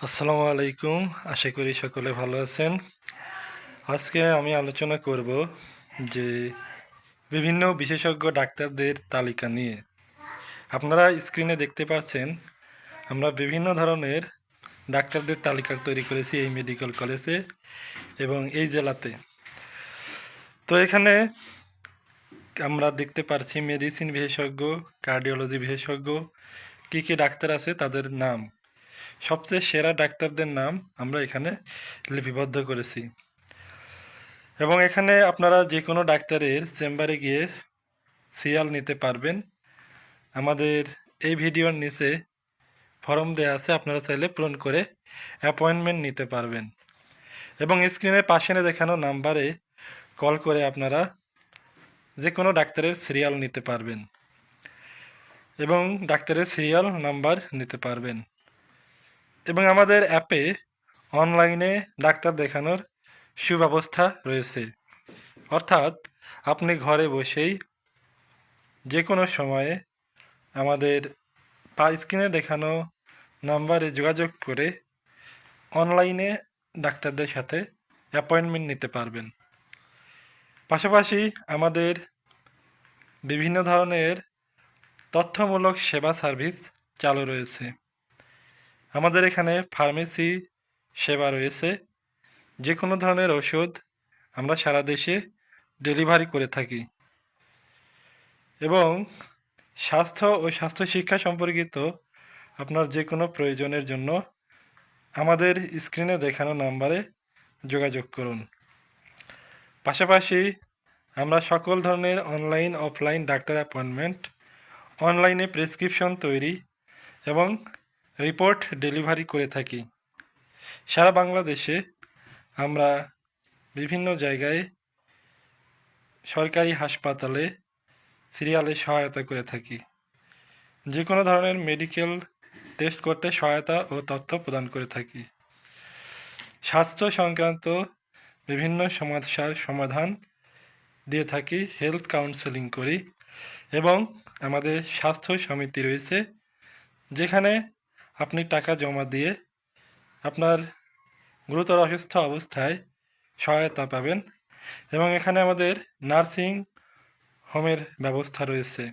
আসসালামু আলাইকুম। আশা করি সকলে ভালো আছেন। আজকে আমি আলোচনা করব যে বিভিন্ন বিশেষজ্ঞ ডাক্তারদের তালিকা নিয়ে। আপনারা স্ক্রিনে দেখতে পাচ্ছেন আমরা বিভিন্ন ধরনের ডাক্তারদের তালিকা তৈরি করেছি এই মেডিকেল কলেজে এবং এই জেলাতে। তো এখানে আমরা দেখতে পাচ্ছি মেডিসিন বিশেষজ্ঞ, কার্ডিওলজি বিশেষজ্ঞ, কী ডাক্তার আছে তাদের নাম। সবচেয়ে সেরা ডাক্তারদের নাম আমরা এখানে লিপিবদ্ধ করেছি। এবং এখানে আপনারা যে কোনো ডাক্তারের চেম্বারে গিয়ে সিরিয়াল নিতে পারবেন। আমাদের এই ভিডিওর নিচে ফর্ম দেওয়া আছে, আপনারা চাইলে পূরণ করে অ্যাপয়েন্টমেন্ট নিতে পারবেন। এবং স্ক্রিনের পাশে দেখানো নাম্বারে কল করে আপনারা যে কোনো ডাক্তারের সিরিয়াল নিতে পারবেন এবং ডাক্তারের সিরিয়াল নাম্বার নিতে পারবেন। এবং আমাদের অ্যাপে অনলাইনে ডাক্তার দেখানোর সুব্যবস্থা রয়েছে, অর্থাৎ আপনি ঘরে বসেই যে কোনো সময়ে আমাদের স্ক্রিনে দেখানো নাম্বারে যোগাযোগ করে অনলাইনে ডাক্তারদের সাথে অ্যাপয়েন্টমেন্ট নিতে পারবেন। পাশাপাশি আমাদের বিভিন্ন ধরনের তথ্যমূলক সেবা সার্ভিস চালু রয়েছে। আমাদের এখানে ফার্মেসি সেবা রয়েছে। যে কোনো ধরনের ওষুধ আমরা সারা দেশে ডেলিভারি করে থাকি এবং স্বাস্থ্য ও স্বাস্থ্য শিক্ষা সম্পর্কিত আপনার যে কোনো প্রয়োজনের জন্য আমাদের স্ক্রিনে দেখানো নাম্বারে যোগাযোগ করুন। পাশাপাশি আমরা সকল ধরনের অনলাইন অফলাইন ডাক্তার অ্যাপয়েন্টমেন্ট, অনলাইনে প্রেসক্রিপশন তৈরি এবং রিপোর্ট ডেলিভারি করে থাকি। সারা বাংলাদেশে আমরা বিভিন্ন জায়গায় সরকারি হাসপাতালে সিরিয়ালে সহায়তা করে থাকি। যে কোনো ধরনের মেডিকেল টেস্ট করতে সহায়তা ও তথ্য প্রদান করে থাকি। স্বাস্থ্য সংক্রান্ত বিভিন্ন সমস্যার সমাধান দিয়ে থাকি, হেলথ কাউন্সেলিং করি এবং আমাদের স্বাস্থ্য সমিতি রয়েছে, যেখানে আপনি টাকা জমা দিয়ে আপনার গুরুতর অসুস্থ অবস্থায় সহায়তা পাবেন। এবং এখানে আমাদের নার্সিং হোমের ব্যবস্থা রয়েছে।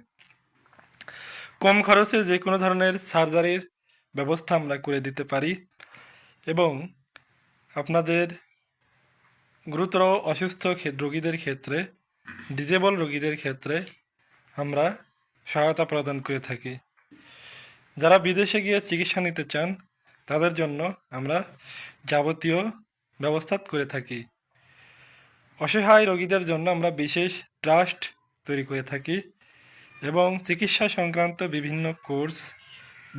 কম খরচে যে কোনো ধরনের সার্জারির ব্যবস্থা আমরা করে দিতে পারি এবং আপনাদের গুরুতর অসুস্থ রোগীদের ক্ষেত্রে, ডিজেবল রোগীদের ক্ষেত্রে আমরা সহায়তা প্রদান করে থাকি। যারা বিদেশে গিয়ে চিকিৎসা নিতে চান তাদের জন্য আমরা যাবতীয় ব্যবস্থা করে থাকি। অসহায় রোগীদের জন্য আমরা বিশেষ ট্রাস্ট তৈরি করে থাকি এবং চিকিৎসা সংক্রান্ত বিভিন্ন কোর্স,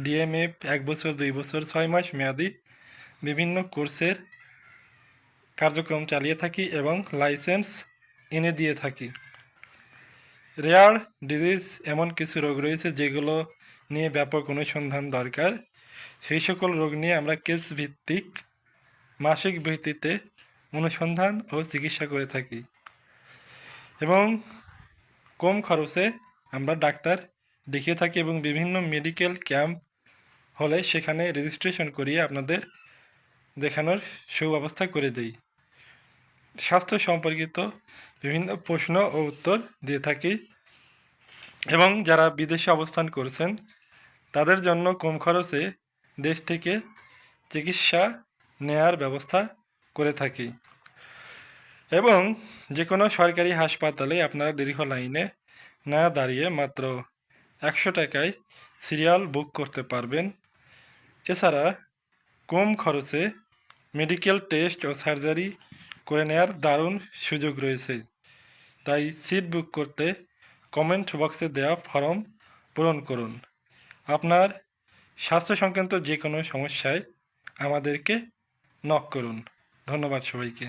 ডিএমএফ 1 বছর, 2 বছর, 6 মাস মেয়াদি বিভিন্ন কোর্সের কার্যক্রম চালিয়ে থাকি এবং লাইসেন্স এনে দিয়ে থাকি। রেয়ার ডিজিজ এমন কিছু রোগ রয়েছে যেগুলো নিয়ে ব্যাপক অনুসন্ধান দরকার। সেই সকল রোগ নিয়ে আমরা কেস ভিত্তিক মাসিক ভিত্তিতে অনুসন্ধান ও চিকিৎসা করে থাকি এবং কম খরচে আমরা ডাক্তার দেখিয়ে থাকি এবং বিভিন্ন মেডিকেল ক্যাম্প হলে সেখানে রেজিস্ট্রেশন করিয়ে আপনাদের দেখানোর সুব্যবস্থা করে দিই। স্বাস্থ্য সম্পর্কিত বিভিন্ন প্রশ্ন ও উত্তর দিয়ে থাকি এবং যারা বিদেশে অবস্থান করছেন তাদের জন্য কম খরচে দেশ থেকে চিকিৎসা নেয়ার ব্যবস্থা করে থাকি এবং যে কোনো সরকারি হাসপাতালে আপনারা দীর্ঘ লাইনে না দাঁড়িয়ে মাত্র 100 টাকায় সিরিয়াল বুক করতে পারবেন। এছাড়া কম খরচে মেডিকেল টেস্ট ও সার্জারি করে নেওয়ার দারুণ সুযোগ রয়েছে। তাই সিট বুক করতে কমেন্ট বক্সে দেওয়া ফর্ম পূরণ করুন। আপনার স্বাস্থ্য সংক্রান্ত যে কোনো সমস্যায় আমাদেরকে নক করুন। ধন্যবাদ সবাইকে।